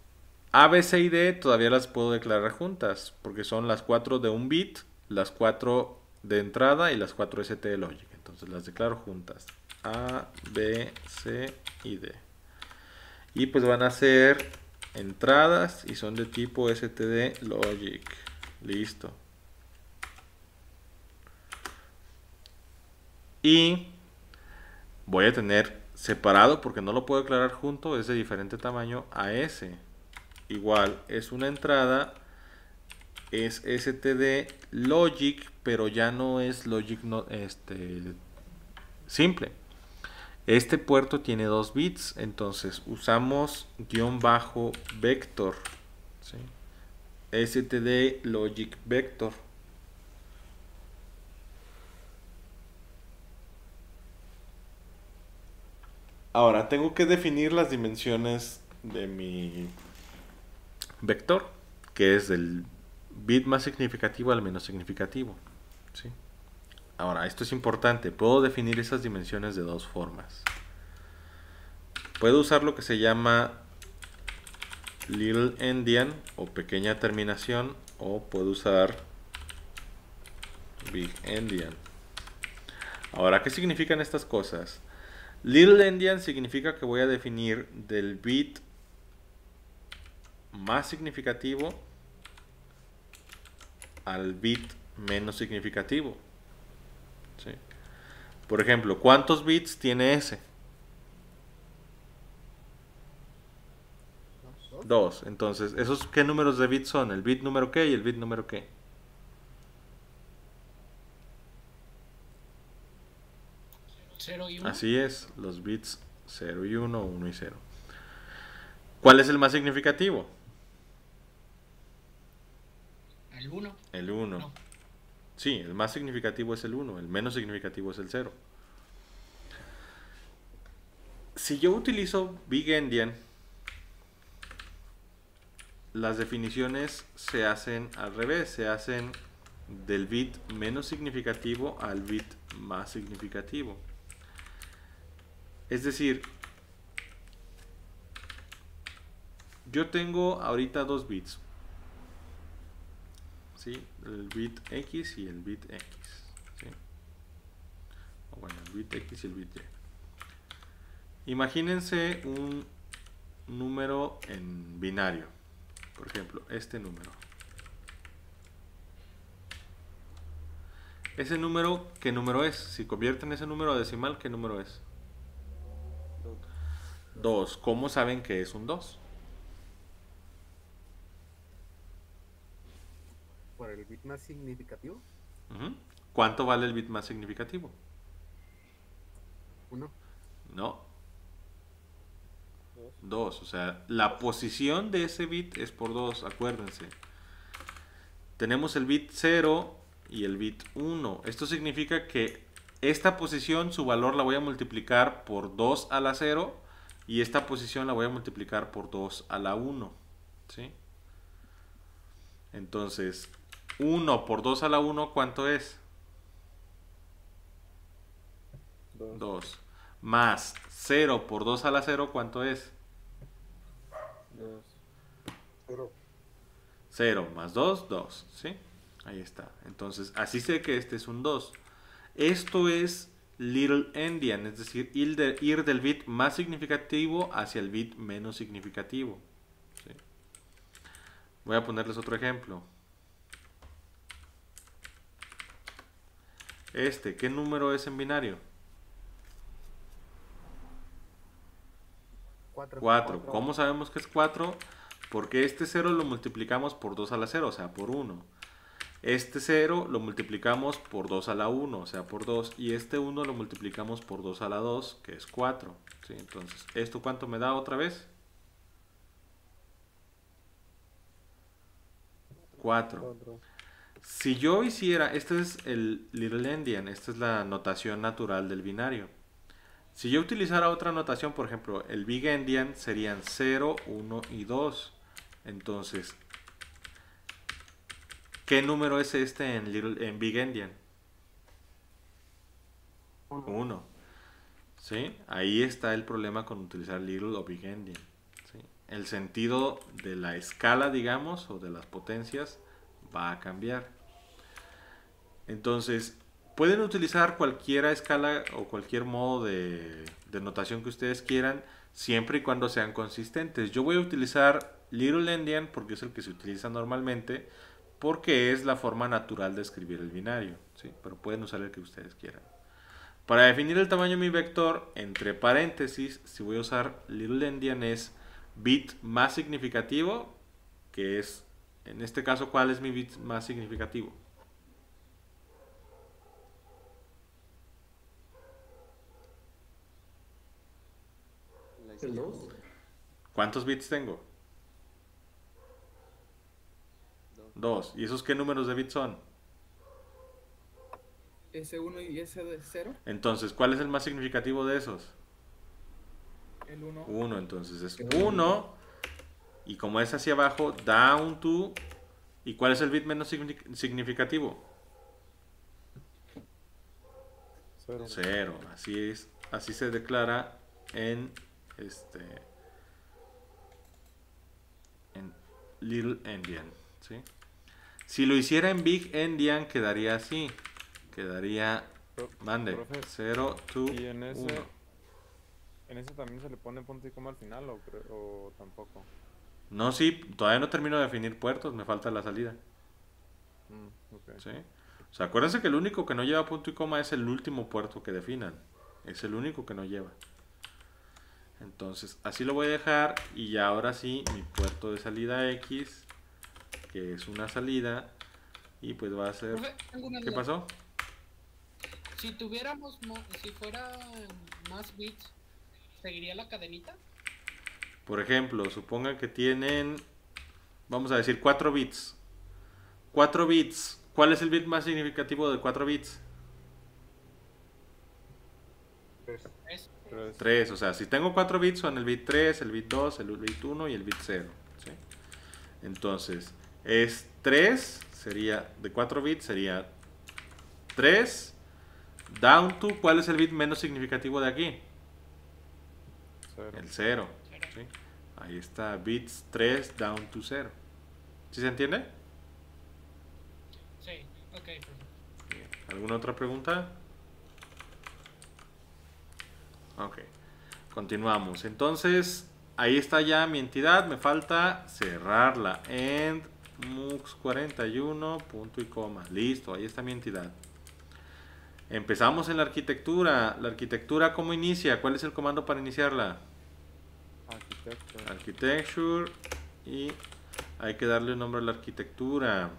A, B, C y D todavía las puedo declarar juntas, porque son las 4 de un bit, las 4 de entrada y las 4 ST de logic. Entonces las declaro juntas. A, B, C y D. Y pues van a ser entradas y son de tipo std logic. Listo. Y voy a tener separado, porque no lo puedo declarar junto, es de diferente tamaño, AS. Igual, es una entrada, es std logic, pero ya no es logic simple. Este puerto tiene 2 bits, entonces usamos guión bajo vector, ¿sí? std logic vector. Ahora tengo que definir las dimensiones de mi vector, que es del bit más significativo al menos significativo, ¿sí? Ahora, esto es importante. Puedo definir esas dimensiones de dos formas. Puedo usar lo que se llama little endian o pequeña terminación, o puedo usar big endian. Ahora, ¿qué significan estas cosas? Little endian significa que voy a definir del bit más significativo al bit menos significativo. ¿Sí? Por ejemplo, ¿cuántos bits tiene S? 2. Entonces, ¿esos qué números de bits son? ¿El bit número qué y el bit número qué? ¿0 y 1? Así es, los bits 0 y 1, 1 y 0. ¿Cuál es el más significativo? ¿El 1? El 1. No. Sí, el más significativo es el 1, el menos significativo es el 0. Si yo utilizo big endian, las definiciones se hacen al revés, se hacen del bit menos significativo al bit más significativo. Es decir, yo tengo ahorita 2 bits, ¿sí? El bit X y el bit X, ¿sí? O bueno, el bit X y el bit Y. Imagínense un número en binario, por ejemplo, este número. Ese número, ¿qué número es? Si convierten ese número a decimal, ¿qué número es? 2. ¿Cómo saben que es un 2? Por el bit más significativo. ¿Cuánto vale el bit más significativo? 1. No. 2. O sea, la posición de ese bit es por 2, acuérdense. Tenemos el bit 0 y el bit 1. Esto significa que esta posición, su valor la voy a multiplicar por 2 a la 0 y esta posición la voy a multiplicar por 2 a la 1, ¿sí? Entonces, 1 por 2 a la 1, ¿cuánto es? 2. Más 0 por 2 a la 0, ¿cuánto es? 0. 0 más 2, 2, ¿sí? Ahí está. Entonces, así sé que este es un 2. Esto es little endian, es decir, ir del bit más significativo hacia el bit menos significativo, ¿sí? Voy a ponerles otro ejemplo. ¿Qué número es en binario? 4. ¿Cómo sabemos que es 4? Porque este 0 lo multiplicamos por 2 a la 0, o sea, por 1. Este 0 lo multiplicamos por 2 a la 1, o sea, por 2. Y este 1 lo multiplicamos por 2 a la 2, que es 4. ¿Sí? Entonces, ¿esto cuánto me da otra vez? 4. Si yo hiciera, este es el little endian, esta es la notación natural del binario. Si yo utilizara otra notación, por ejemplo, el big endian serían 0, 1 y 2. Entonces, ¿qué número es este en big endian? 1. ¿Sí? Ahí está el problema con utilizar little o big endian. ¿Sí? El sentido de la escala, digamos, o de las potencias va a cambiar. Entonces, pueden utilizar cualquier escala o cualquier modo de notación que ustedes quieran, siempre y cuando sean consistentes. Yo voy a utilizar little endian porque es el que se utiliza normalmente, porque es la forma natural de escribir el binario, ¿sí? Pero pueden usar el que ustedes quieran. Para definir el tamaño de mi vector, entre paréntesis, si voy a usar little endian es bit más significativo, que es, en este caso, ¿cuál es mi bit más significativo? ¿El 2? ¿Cuántos bits tengo? 2. ¿Y esos qué números de bits son? S1 y S0. Entonces, ¿cuál es el más significativo de esos? El 1. 1, entonces es 1. Y como es hacia abajo, down to. ¿Y cuál es el bit menos significativo? 0. Así es. Así se declara en little endian, ¿sí? Si lo hiciera en big endian quedaría así. Quedaría, mande, 0 to ¿Y en ese 1. en ese también se le pone punto y coma al final o tampoco? No, sí, todavía no termino de definir puertos, me falta la salida. Okay. ¿Sí? O sea, acuérdense que el único que no lleva punto y coma es el último puerto que definan. Es el único que no lleva. Entonces, así lo voy a dejar. Y ya ahora sí, mi puerto de salida X, que es una salida, y pues va a ser... Profe, tengo una ¿Qué duda. pasó? Si tuviéramos, si fuera más bits, ¿seguiría la cadenita? Por ejemplo, supongan que tienen, vamos a decir, 4 bits. 4 bits. ¿Cuál es el bit más significativo de 4 bits? 3. O sea, si tengo 4 bits son el bit 3, el bit 2, el bit 1 y el bit 0. ¿Sí? Entonces, es 3, sería, de 4 bits sería 3. Down to, ¿cuál es el bit menos significativo de aquí? 0. El 0. ¿Sí? Ahí está, bits 3 down to 0. ¿Sí se entiende? Sí, ok, profe. Bien. ¿Alguna otra pregunta? Ok, continuamos. Entonces, ahí está ya mi entidad. Me falta cerrarla. End mux41, punto y coma. Listo, ahí está mi entidad. Empezamos en la arquitectura. La arquitectura, ¿cómo inicia? ¿Cuál es el comando para iniciarla? Architecture. Y hay que darle un nombre a la arquitectura.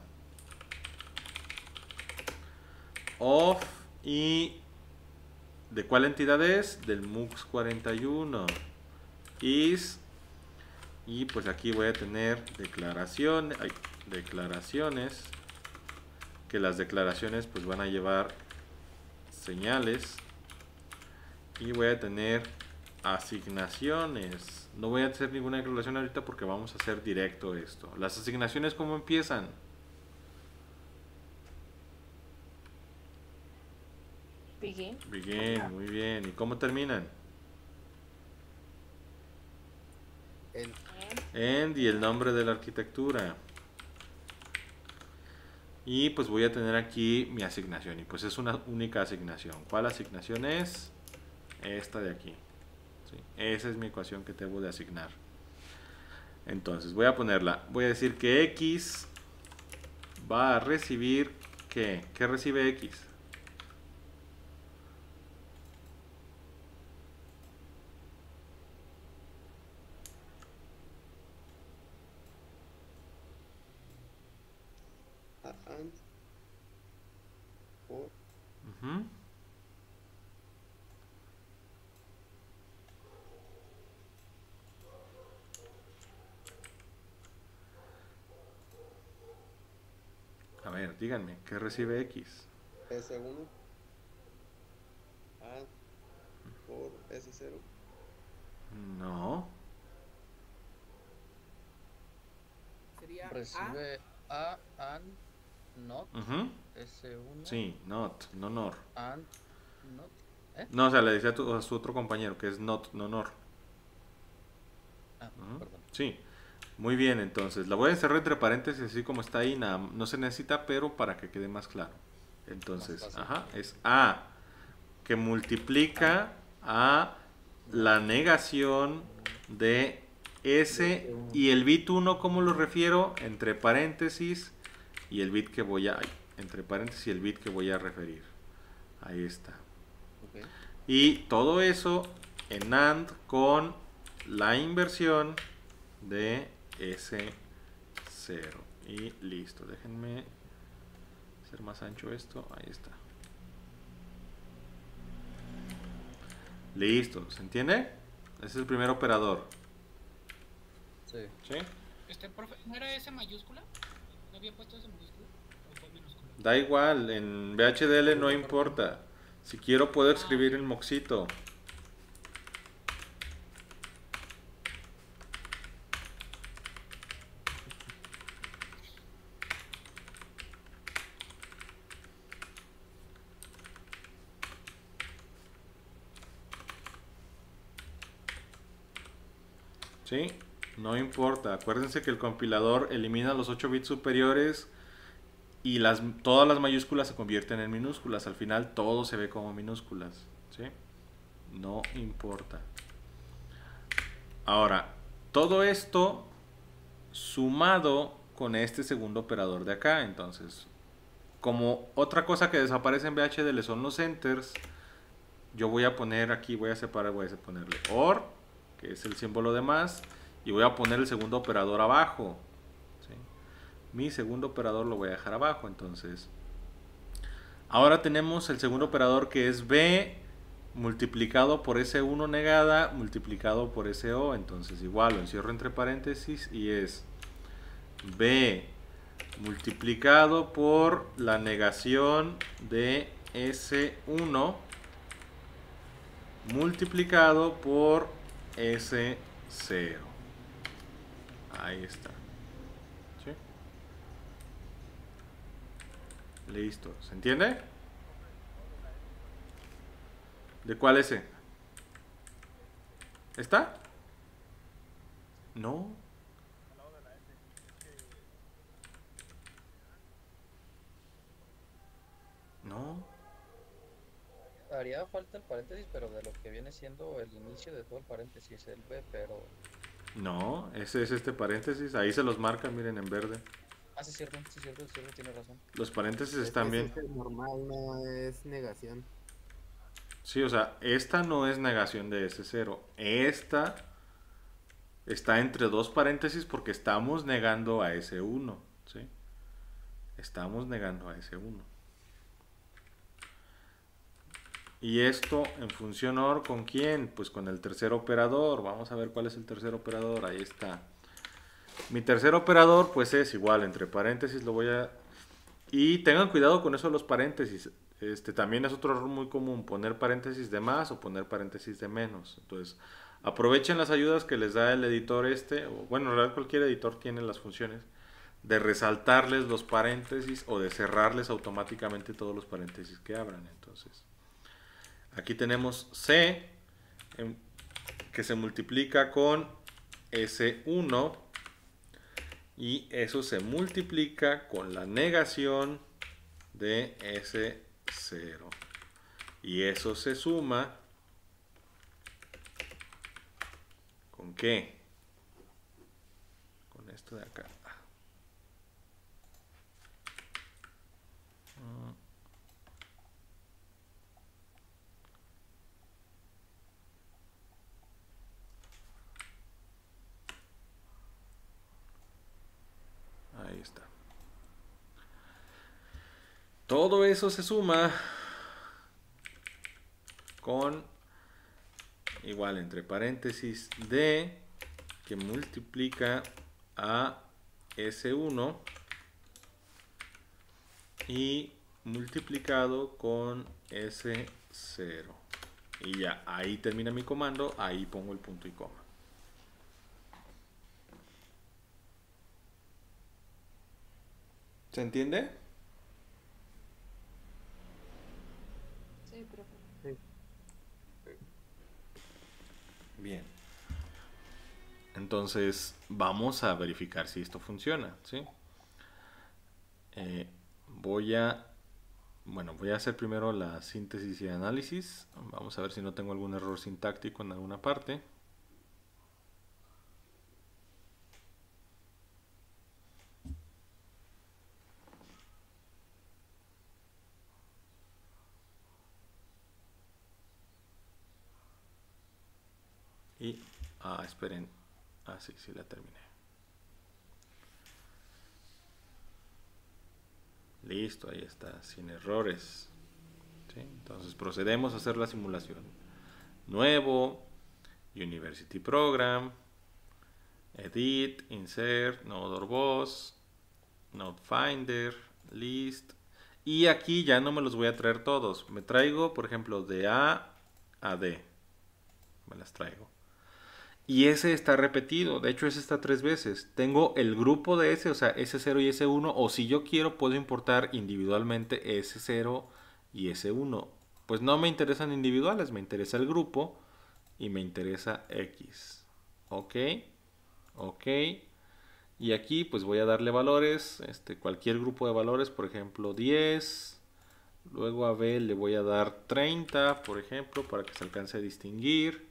Of. Y ¿de cuál entidad es? Del MUX41. Is. Y pues aquí voy a tener declaraciones. Que las declaraciones pues van a llevar señales. Y voy a tener asignaciones. No voy a hacer ninguna relación ahorita porque vamos a hacer directo esto. Las asignaciones, ¿cómo empiezan? Begin. Begin, muy bien. ¿Y cómo terminan? End y el nombre de la arquitectura. Y pues voy a tener aquí mi asignación. Y pues es una única asignación. ¿Cuál asignación es? Esta de aquí. ¿Sí? Esa es mi ecuación que debo de asignar. Entonces voy a ponerla. Voy a decir que X va a recibir ¿qué? ¿Qué recibe X? And for Ujú. A ver, díganme, ¿qué recibe X? S1 and for S0. No. Sería Recibe A and not Ujú. S1 Sí, not, no nor. and not. No, o sea, le decía a su otro compañero que es not, no nor. Ah, Ujú. perdón. Sí, muy bien, entonces la voy a encerrar entre paréntesis así como está ahí, nada, no se necesita, pero para que quede más claro. Entonces, Más fácil. ajá, es A que multiplica a la negación de S y el bit 1, ¿cómo lo refiero? Entre paréntesis y el bit que voy a, entre paréntesis y el bit que voy a referir. Ahí está. Ok. Y todo eso en AND con la inversión de S0. Y listo. Déjenme hacer más ancho esto. Ahí está. Listo. ¿Se entiende? Ese es el primer operador. Sí. ¿Sí? Profe, ¿no era S mayúscula? ¿No había puesto S mayúscula? ¿O fue minúscula? Da igual. En VHDL no importa. Si quiero puedo escribir el moxito. ¿Sí? No importa. Acuérdense que el compilador elimina los 8 bits superiores y todas las mayúsculas se convierten en minúsculas. Al final todo se ve como minúsculas. ¿Sí? No importa. Ahora, todo esto sumado con este segundo operador de acá. Entonces, como otra cosa que desaparece en VHDL son los enters, yo voy a poner aquí, voy a ponerle OR, que es el símbolo de más, y voy a poner el segundo operador abajo. ¿Sí? Mi segundo operador lo voy a dejar abajo. Entonces, ahora tenemos el segundo operador que es B multiplicado por S1 negada multiplicado por SO. Entonces igual lo encierro entre paréntesis y es B multiplicado por la negación de S1 multiplicado por S0. Ahí está. ¿Sí? Listo. ¿Se entiende? ¿De cuál S? ¿Está? No. No. Haría falta el paréntesis, pero de lo que viene siendo el inicio de todo el paréntesis, el B, pero... No, ese es este paréntesis. Ahí se los marcan, miren, en verde. Ah, sí, cierto, tiene razón. Los paréntesis están bien. Es normal, no es negación. Sí, o sea, esta no es negación de S0. Esta está entre dos paréntesis porque estamos negando a S1. ¿Sí? Estamos negando a S1. Y esto en función OR, ¿con quién? Pues con el tercer operador. Vamos a ver cuál es el tercer operador. Ahí está. Mi tercer operador pues es igual, entre paréntesis lo voy a Y tengan cuidado con eso de los paréntesis. También es otro error muy común, poner paréntesis de más o poner paréntesis de menos. Entonces, aprovechen las ayudas que les da el editor o, bueno, en realidad cualquier editor tiene las funciones de resaltarles los paréntesis o de cerrarles automáticamente todos los paréntesis que abran. Entonces, aquí tenemos C, que se multiplica con S1, y eso se multiplica con la negación de S0. Y eso se suma ¿con qué? Con esto de acá. Ahí está. Todo eso se suma con, igual entre paréntesis, D, que multiplica a S1 y multiplicado con S0. Y ya, ahí termina mi comando, ahí pongo el punto y coma. ¿Se entiende? Sí, profe. Bien. Entonces, vamos a verificar si esto funciona, ¿sí? Voy a hacer primero la síntesis y análisis. Vamos a ver si no tengo algún error sintáctico en alguna parte. Y, esperen. Sí la terminé. Listo, ahí está, sin errores. ¿Sí? Entonces procedemos a hacer la simulación. Nuevo, University Program, Edit, Insert, Node or Boss, Node Finder, List. Y aquí ya no me los voy a traer todos. Me traigo, por ejemplo, de A a D. Me las traigo. Y ese está repetido, de hecho ese está 3 veces. Tengo el grupo de ese, o sea, S0 y S1, o si yo quiero puedo importar individualmente S0 y S1. Pues no me interesan individuales, me interesa el grupo y me interesa X. Ok, ok. Y aquí pues voy a darle valores, cualquier grupo de valores, por ejemplo 10. Luego a B le voy a dar 30, por ejemplo, para que se alcance a distinguir.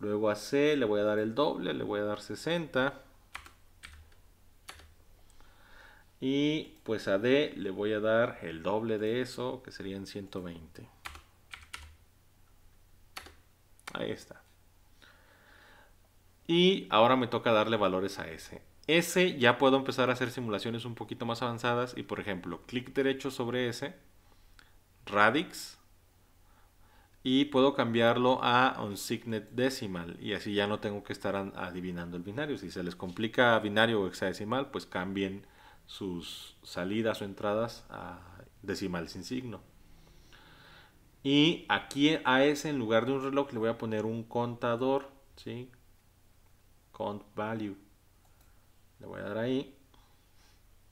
Luego a C le voy a dar el doble, le voy a dar 60. Y pues a D le voy a dar el doble de eso, que serían 120. Ahí está. Y ahora me toca darle valores a S. S ya puedo empezar a hacer simulaciones un poquito más avanzadas. Y por ejemplo, clic derecho sobre S, radix. Y puedo cambiarlo a unsigned decimal. Y así ya no tengo que estar adivinando el binario. Si se les complica binario o hexadecimal, pues cambien sus salidas o entradas a decimal sin signo. Y aquí a ese, en lugar de un reloj, le voy a poner un contador, ¿sí? Count value. Le voy a dar ahí.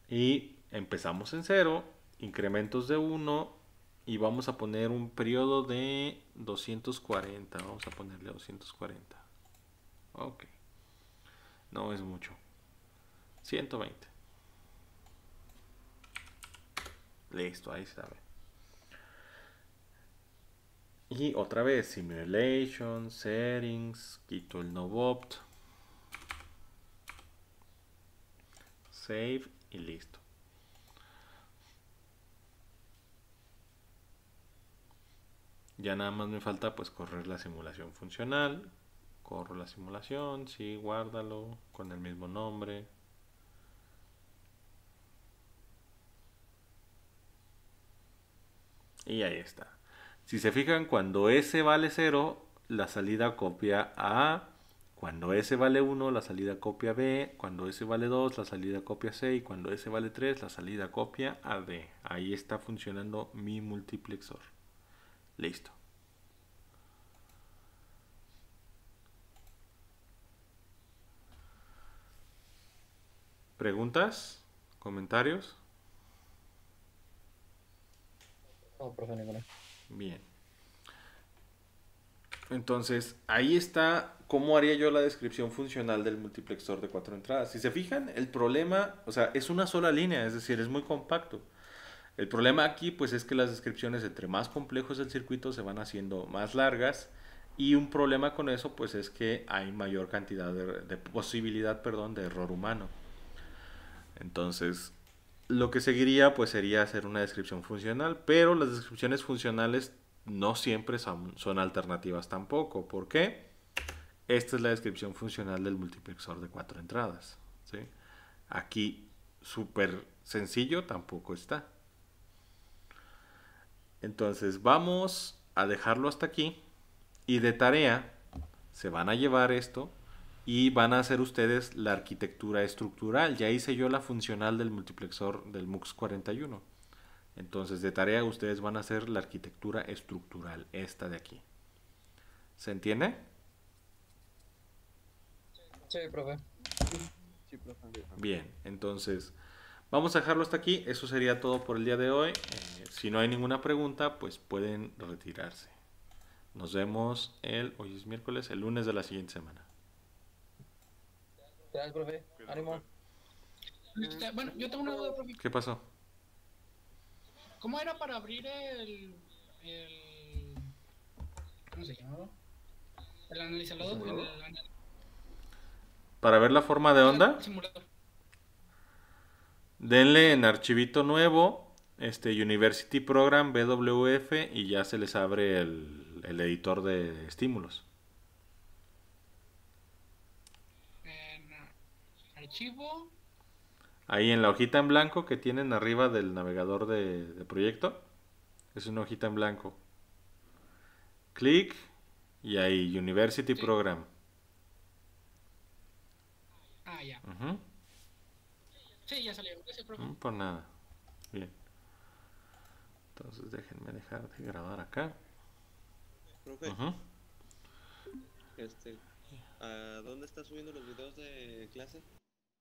Y empezamos en 0, incrementos de 1. Y vamos a poner un periodo de 240. Vamos a ponerle 240. Ok. No es mucho. 120. Listo, ahí se sabe. Y otra vez, simulation, settings, quito el novopt. Save y listo. Ya nada más me falta pues correr la simulación funcional. Corro la simulación, sí, guárdalo con el mismo nombre. Y ahí está. Si se fijan, cuando S vale 0, la salida copia a A. Cuando S vale 1, la salida copia B. Cuando S vale 2, la salida copia C. Y cuando S vale 3, la salida copia a D. Ahí está funcionando mi multiplexor. Listo. ¿Preguntas? ¿Comentarios? No, profe, ninguna. Bien. Entonces, ahí está cómo haría yo la descripción funcional del multiplexor de 4 entradas. Si se fijan, el problema, o sea, es una sola línea, es decir, es muy compacto. El problema aquí, pues, es que las descripciones, entre más complejos el circuito, se van haciendo más largas. Y un problema con eso, pues, es que hay mayor cantidad de posibilidad, perdón, de error humano. Entonces, lo que seguiría, pues, sería hacer una descripción funcional, pero las descripciones funcionales no siempre son alternativas tampoco. ¿Por qué? Esta es la descripción funcional del multiplexor de 4 entradas, ¿sí? Aquí, súper sencillo, tampoco está. Entonces, vamos a dejarlo hasta aquí. Y de tarea, se van a llevar esto y van a hacer ustedes la arquitectura estructural. Ya hice yo la funcional del multiplexor del MUX 41. Entonces, de tarea, ustedes van a hacer la arquitectura estructural, esta de aquí. ¿Se entiende? Sí, profe. Sí, profe. Bien, entonces, vamos a dejarlo hasta aquí. Eso sería todo por el día de hoy. Si no hay ninguna pregunta, pues pueden retirarse. Nos vemos hoy es miércoles, el lunes de la siguiente semana. Gracias, profe. Ánimo. Bueno, yo tengo una duda, profe. ¿Qué pasó? ¿Cómo era para abrir ¿cómo se llamaba? El analizador. Para ver la forma de onda, Simulador. denle en archivito nuevo, University Program BWF y ya se les abre el editor de estímulos. En archivo. Ahí en la hojita en blanco que tienen arriba del navegador de proyecto, es una hojita en blanco. Clic y ahí University Program. Ah, ya. Ujú. Sí, ya salió. Ese, profe. Por nada. Bien. Entonces déjenme dejar de grabar acá. Profe, Ujú. ¿a dónde está subiendo los videos de clase?